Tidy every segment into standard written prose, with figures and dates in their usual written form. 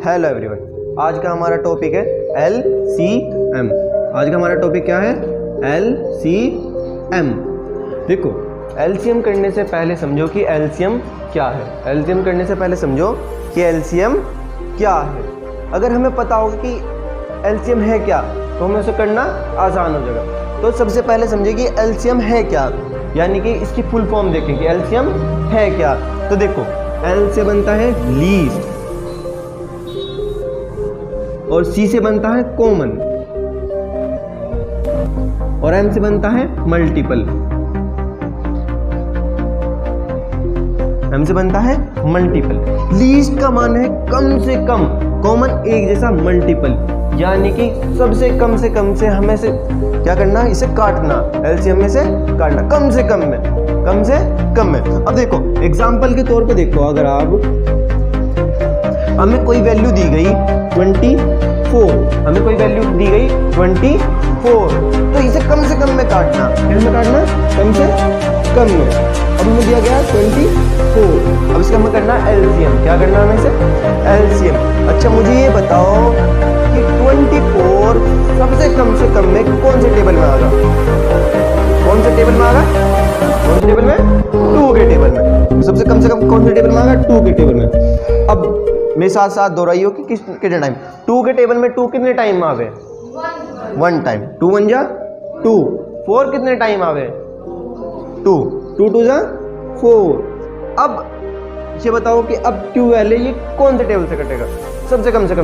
Hello everyone, आज का हमारा टॉपिक है LCM। आज का हमारा टॉपिक क्या है? LCM। देखो, LCM करने से पहले समझो कि LCM क्या है। LCM करने से पहले समझो कि LCM क्या है। अगर हमें पता होगा कि LCM है क्या तो हमें उसे करना आसान हो जाएगा। तो सबसे पहले समझे कि LCM है क्या, यानी कि इसकी फुल फॉर्म देखें कि LCM है क्या। तो देखो, L से बनता है लीस्ट और C से बनता है कॉमन और M से बनता है मल्टीपल। M से बनता है मल्टीपल। लीस्ट का मान है कम से कम, कॉमन एक जैसा, मल्टीपल यानी कि सबसे कम से हमें से क्या करना, इसे काटना, LCM में से काटना कम से कम में, कम से कम में। अब देखो एग्जांपल के तौर पे देखो, अगर आप हमें कोई वैल्यू दी गई 24, हमें कोई वैल्यू दी गई 24, तो इसे कम से कम में काटना, किसमें काटना, कम से कम में। अब हमें दिया गया 24, अब इसका हमें करना LCM। क्या करना हमें इसे? LCM। अच्छा मुझे ये बताओ कि 24 सबसे कम में कौन से टेबल में आएगा? कौन से टेबल में आएगा? कौन से टेबल में? 2 के टेबल में। सबसे कम कौन से टेबल में आएगा? 2 के टेबल में। अब मेरे साथ साथ दोहराइयो कि कितने टाइम 2 के टेबल में 2 कितने टाइम में आवे? 1 टाइम। 2 1 जा 2। 4 कितने टाइम आवे? 2 2 2 जा 4। अब ये बताओ कि अब 12 ये कौन से टेबल से कटेगा? सबसे कम से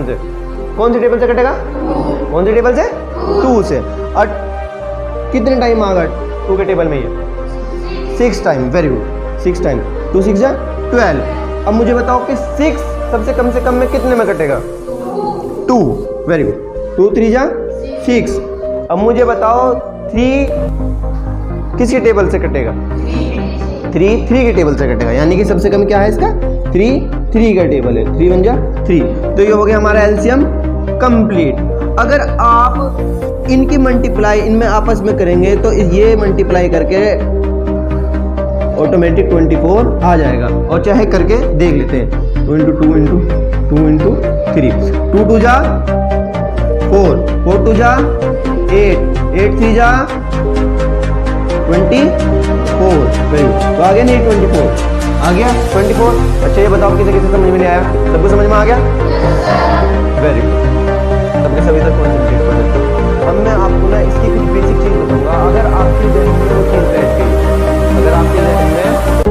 कौन से टेबल से कटेगा? कौन से टेबल से? 2 से। और कितने टाइम आएगा 2 के टेबल में? ये 6 टाइम। Very good, 6 time. 2 6 जा 12। अब मुझे बताओ कि 6 सबसे कम में कितने में कटेगा? 2। Very good. 2 3 जा 6। अब मुझे बताओ 3 किसके टेबल से कटेगा? 3 के टेबल से कटेगा, यानी कि सबसे कम क्या है इसका? 3 का टेबल है। 3 1 जा 3। तो ये हो गया हमारा LCM कंप्लीट। अगर आप इनकी मल्टीप्लाई इनमें आपस में करेंगे तो ये मल्टीप्लाई करके ऑटोमेटिक 24 आ जाएगा। और चाहे करके देख लेते हैं। 2 × 2 × 2 × 3। 2 2 जा 4, 4 2 जा 8, 8 3 जा 24। तो आ गया नहीं 24? आ गया 24। अच्छा ये बताओ किसे किसे समझ में नहीं आया? सबको समझ में आ गया? वेरी गुड, सबके सभी तक कॉन्सेंट्रेट कर सकते हैं। अब मैं आपको ना इसकी कुछ बेसिक चीज़ बताऊंगा। अगर आपके जहन में वो चीज़ बैठ गई, अगर आपके जहन में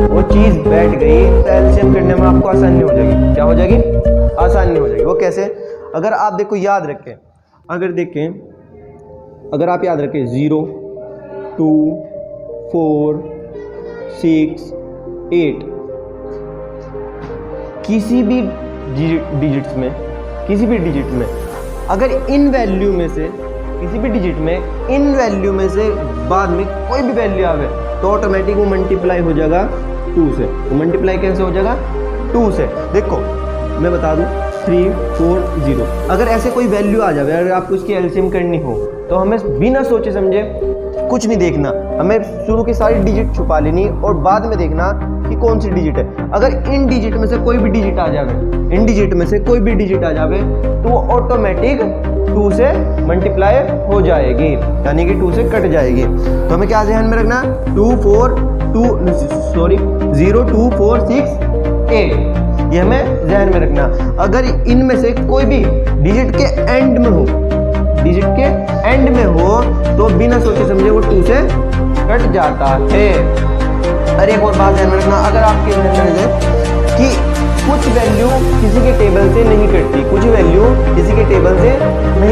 वो चीज़ बैठ गई तो LCM करने में आपको आसानी हो जाएगी। क्या हो जाएगी? आसानी हो जाएगी। वो कैसे? अगर आप देखो, याद रखें, अगर आप याद रखें 0 2 4 6 8 किसी भी डिजिट में अगर इन वैल्यू में से किसी भी डिजिट में इन वैल्यू में से बाद में कोई भी वैल्यू आवे तो ऑटोमेटिक वो मल्टीप्लाई हो जाएगा 2 से। वो मल्टीप्लाई कैसे हो जाएगा? 2 से। देखो मैं बता दूं 3 4 0। अगर ऐसे कोई वैल्यू आ जाए, अगर आपको इसकी LCM करनी हो तो हमें बिना सोचे समझे कुछ नहीं देखना, हमें शुरू की सारी डिजिट छुपा लेनी और बाद में देखना कि कौन सी डिजिट है। अगर इन डिजिट में से कोई भी डिजिट आ जावे, तो वो ऑटोमेटिक 2 से मल्टीप्लाई हो जाएगी, यानी कि 2 से कट जाएगी। तो हमें क्या ध्यान में रखना? 0 2 4 6 8 ये हमें ध्यान में रखना। अगर इनमें से कोई भी डिजिट के एंड में हो तो बिना सोचे समझे वो 2 से कट जाता है। अरे एक और बात ध्यान में रखना, अगर आपके ध्यान में कि कुछ वैल्यू किसी के टेबल से नहीं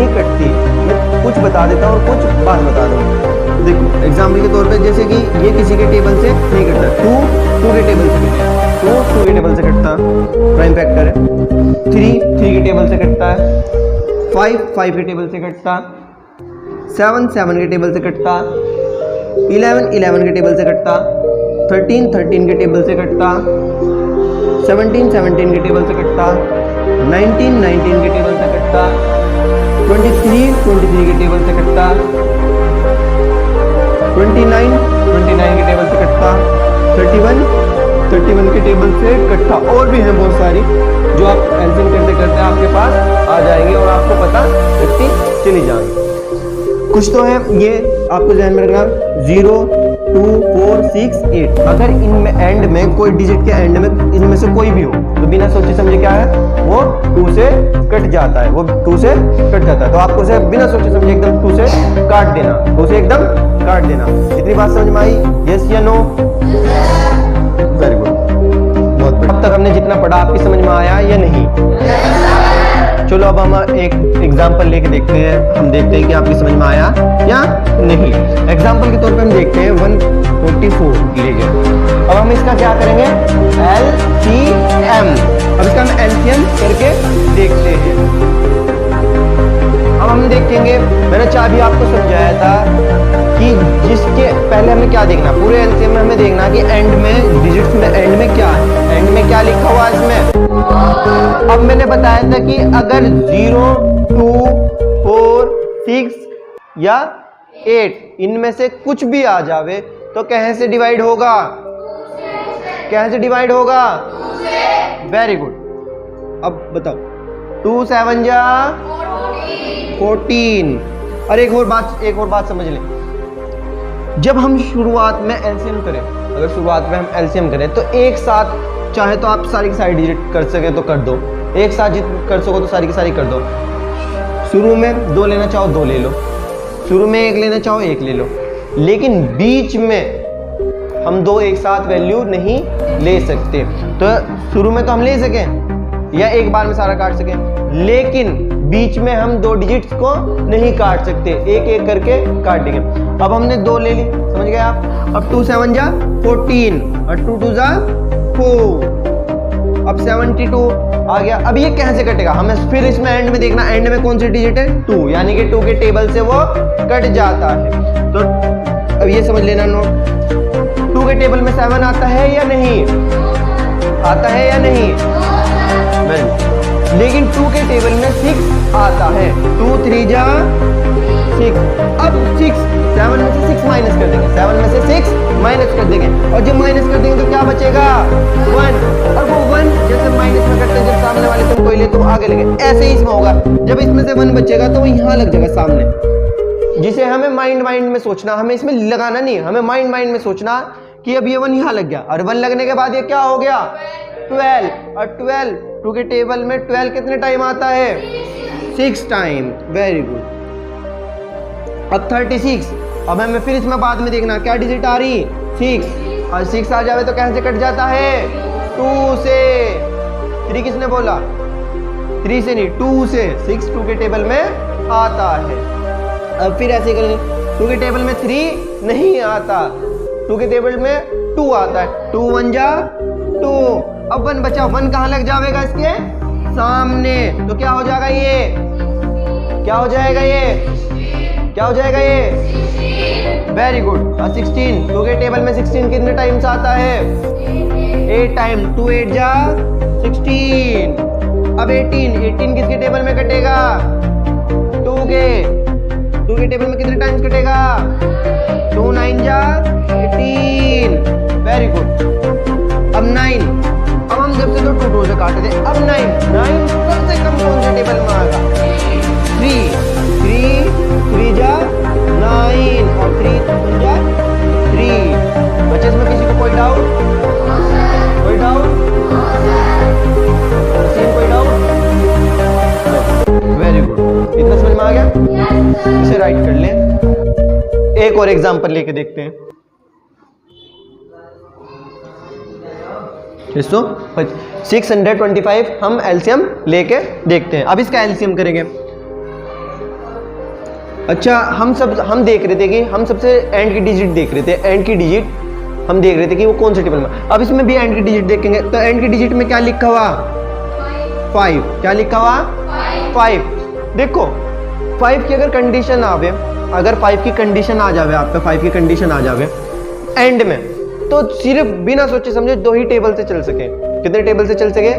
कटती, मैं कुछ बता देता हूँ और कुछ बात बता दूँ। देखो एग्जाम्पल के तौर पे, जैसे कि ये किसी के टेबल से नहीं कटता, 2 के टेबल से कटता, 2 के टेबल से कटता, प्राइम फैक्टर है। 3 के टेबल से कटता है, 5 के टेबल से कटता, 7 के टेबल से कटता, 11 के टेबल से कटता, 13 के टेबल से कटता, 17 के टेबल से कटता, 19 के टेबल से कटता, 23 के टेबल से कटता, 29 के टेबल से कटता, 31 के टेबल से कटता। और भी है बहुत सारी जो आप LCM करते आपके पास जाएंगे और आपको पता लगती चली जाएगी। कुछ तो है ये आपको ध्यान में रखना, 0 2 4 6 8। अगर इनमें एंड में कोई डिजिट के एंड में इनमें से कोई भी हो तो बिना सोचे समझे क्या है वो 2 से कट जाता है, वो 2 से कट जाता है। तो आपको उसे बिना सोचे समझे एकदम 2 से काट देना, 2 से एकदम काट देना। इतनी बात समझ में आई? यस या नो? वेरी गुड, बहुत बढ़िया। अब तक हमने जितना पढ़ा आपकी समझ में आया या नहीं? चलो अब हम एक एग्जाम्पल लेके देखते हैं, हम देखते हैं कि आपकी समझ में आया या नहीं। एग्जाम्पल के तौर पे हम देखते हैं 144 लेके। अब हम इसका क्या करेंगे? LCM। अब इसका हम LCM करके देखते हैं। अब हम देखेंगे, मैंने चाबी आपको समझाया था कि जिसके पहले हमें क्या देखना, पूरे LCM में हमें देखना कि एंड में डिजिट्स में एंड में क्या है, एंड में क्या लिखा हुआ है इसमें। अब मैंने बताया था कि अगर 0 2 4 6 या 8 इनमें से कुछ भी आ जावे तो कहाँ से डिवाइड होगा? कहाँ से डिवाइड होगा? Very good. अब बताओ, 2 7 जा 14। और एक और बात समझ लें, जब हम शुरुआत में एलसीएम करें, अगर शुरुआत में हम एलसीएम करें तो एक साथ चाहे तो आप सारी की सारी डिजिट कर सके तो कर दो, एक साथ जितनी कर सको तो सारी की सारी कर दो। शुरू में 2 लेना चाहो 2 ले लो, शुरू में 1 लेना चाहो 1 ले लो, लेकिन बीच में हम 2 एक साथ वैल्यू नहीं ले सकते। तो शुरू में तो हम ले सकें या एक बार में सारा काट सकें, लेकिन बीच में हम 2 डिजिट्स को नहीं काट सकते, एक एक करके काटेंगे। अब हमने 2 ले ली, समझ गए आप? अब 2 7 जा 14 और 2 2 जा 4। अब 72 आ गया। अब ये कैसे कटेगा हमें फिर इसमें एंड में देखना, एंड में कौन सी डिजिट है? 2, यानी कि 2 के टेबल से वो कट जाता है। तो अब ये समझ लेना नोट, 2 के टेबल में 7 आता है या नहीं? आता है या नहीं? लेकिन 2 के टेबल में 6 आता है, 2 3 जा 6। अब 6 7 में से 6 माइनस कर देंगे, 7 में से 6 माइनस कर देंगे, और जब माइनस कर देंगे तो क्या बचेगा? 1। और वो 1 जैसे माइनस में करते हैं, जब सामने वाले तुम कोई ले तो आगे लगे, ऐसे ही इसमें होगा। जब इसमें से 1 बचेगा तो वो यहाँ लग जाएगा सामने, जिसे हमें माइंड में सोचना, हमें इसमें लगाना नहीं, हमें माइंड में सोचना कि अब ये 1 यहाँ लग गया, और 1 लगने के बाद ये क्या हो गया? 12। और 12 2 के टेबल में 12 कितने टाइम आता है? 6 टाइम। Very good. अब 36। अब हमें फिर इसमें बाद में देखना क्या डिजिट आ रही? 6। और 6 आ जावे तो कैसे कट जाता है? 2 से। 3 किसने बोला? 3 से नहीं, 2 से। 6 2 के टेबल में आता है। अब फिर ऐसे करेंगे, 2 के टेबल में 3 नहीं आता, 2 के टेबल में 2 आता है, 2 1 जा 2। अब 1 बचा, 1 कहाँ लग जाएगा? इसके सामने। तो क्या हो जाएगा ये? क्या हो जाएगा ये? क्या हो जाएगा ये? Very good. और 16 2 के टेबल में 16 कितने टाइम्स आता है? 8 टाइम। 2 8 जा 16। अब 18 किसके टेबल में कटेगा? 2 के टेबल में कितने टाइम्स कटेगा? 2 9 जा 18। Very good. अब 9। अब हम जब से तो 2 2 से काटे थे, अब 9 सबसे कम कौन से टेबल में आएगा? 3 जा 9 और 3 जा 3। बच्चे इसमें किसी को कोई डाउट? कोई डाउट? कोई डाउट? Very good. इतना समझ में आ गया? इसे राइट कर लें। एक और एग्जांपल लेके देखते हैं। 625 हम एलसीएम लेके देखते हैं। अब इसका एलसीएम करेंगे। अच्छा, हम देख रहे थे कि हम सबसे एंड की डिजिट देख रहे थे, एंड की डिजिट हम देख रहे थे कि वो कौन से टेबल में। अब इसमें भी एंड की डिजिट देखेंगे तो एंड की डिजिट में क्या लिखा हुआ? 5। क्या लिखा हुआ? 5। देखो 5 की अगर कंडीशन आवे, अगर 5 की कंडीशन आ जावे, आप पे 5 की कंडीशन आ जावे एंड में, तो सिर्फ बिना सोचे समझे 2 ही टेबल से चल सके। कितने टेबल से चल सके?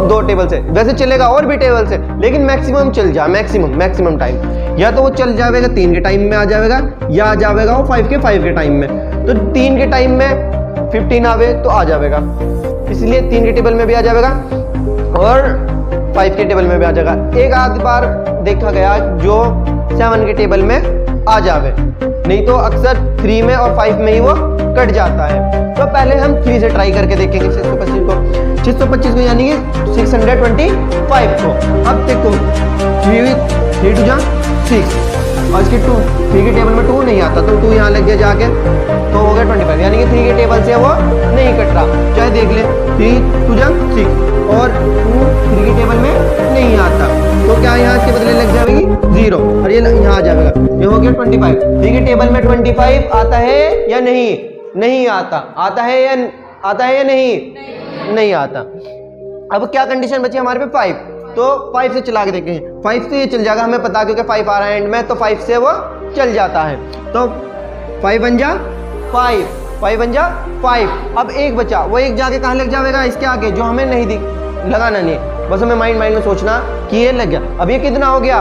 2 टेबल से। वैसे चलेगा और भी टेबल से, लेकिन मैक्सिमम चल जा, मैक्सिमम टाइम या तो वो चल जाएगा 3 के टाइम में आ जाएगा, या आ जाएगा वो 5 के टाइम में। तो 3 के टाइम में 15 आवे तो आ जाएगा, इसलिए 3 के टेबल में भी आ जाएगा और 5 के टेबल में भी आ जाएगा। एक आध बार देखा गया जो 7 के टेबल में आ जावे, नहीं तो अक्सर 3 में और 5 में ही वो कट जाता है। तो पहले हम 3 से ट्राई करके देखेंगे 625 को यानी कि 625 को। अब देखो 3 टू जा 6 और इसके 3 के टेबल में 2 नहीं आता तो 2 यहाँ लग गया जाके, तो हो गया 25 यानी कि 3 के टेबल से वो नहीं कट रहा। चाहे देख ले 3 टू जा 6 और 2 3 के टेबल में नहीं आता तो क्या यहाँ इसके बदले लग जाएगी 0 और ये यहाँ आ जाएगा, ये हो गया 25। 3 के टेबल में 25 आता है या नहीं? नहीं आता। आता है या नहीं आता। अब क्या कंडीशन बची हमारे पे 5, तो 5 से चला के देखें। 5 से ये चल जाएगा, हमें पता क्योंकि 5 आ रहा है एंड में, तो 5 से वो चल जाता है। तो 5 बन जा 5 बन जा 5। अब एक बचा, वो एक जाके कहाँ लग जाएगा? इसके आगे, जो हमें नहीं लगाना नहीं, बस हमें माइंड में सोचना कि ये लग गया। अब ये कितना हो गया?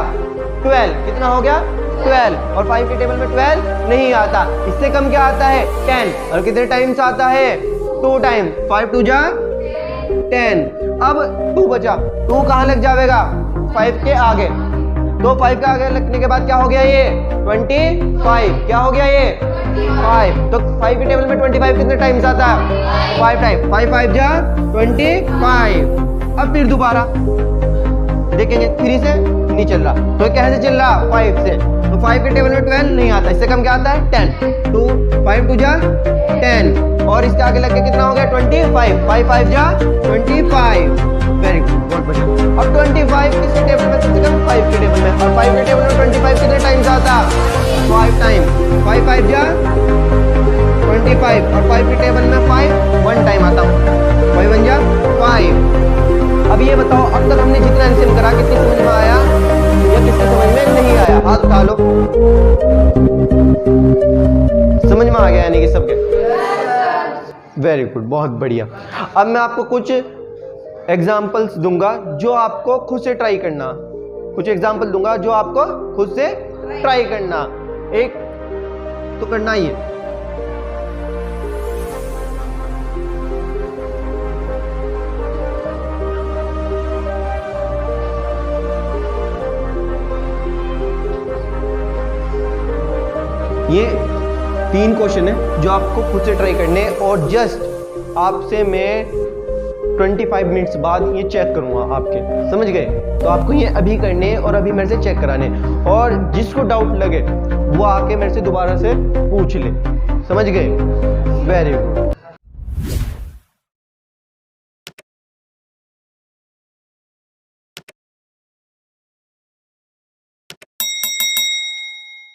12। कितना हो गया? 12। और 5 के टेबल में 12 नहीं आता। इससे कम क्या आता है? 10। और कितने टाइम्स आता है? 2 टाइम। 5 टू जा 10। अब 2 बचा, 2 कहाँ लग जाएगा? 5 के आगे। तो 5 के आगे लगने के बाद क्या हो गया? ये 25। क्या हो गया ये? 5। तो 5 के टेबल में 25 कितने टाइम्स आता है? 5 टाइम। 5 5 जा 25। अब फिर दोबारा देखेंगे 3 से नहीं चल रहा, तो कैसे चल रहा? 5 से। तो 5 के टेबल में 12 नहीं आता, इससे कम क्या आता है? 10। तो 5 टू जा 10 और इसके आगे लग के कितना हो गया? 25। 5 5 जा 25। वेरी गुड, बहुत बढ़िया। अब 25 किसके टेबल में? सबसे कम 5 के टेबल में। और 5 के टेबल में 25 कितने टाइम्स आता? 5 टाइम। 5 5 जा 25 और 5 के टेबल में 5 1 टाइम आता हूँ। 5 बन जा 5। अब ये बताओ, अब तक हमने जितना एलसीएम करा कितनी समझ में आया या किसके समझ में नहीं आया? हाथ उठा लो। समझ में आ गया यानी कि सबके? वेरी गुड, बहुत बढ़िया। अब मैं आपको कुछ एग्जाम्पल्स दूंगा जो आपको खुद से ट्राई करना। कुछ एग्जाम्पल दूंगा जो आपको खुद से ट्राई करना। एक तो करना ही है। ये 3 क्वेश्चन है जो आपको खुद से ट्राई करने हैं और जस्ट आपसे मैं 25 मिनट्स बाद ये चेक करूंगा आपके, समझ गए? तो आपको ये अभी करने और अभी मेरे से चेक कराने, और जिसको डाउट लगे वो आके मेरे से दोबारा से पूछ ले, समझ गए? Very good.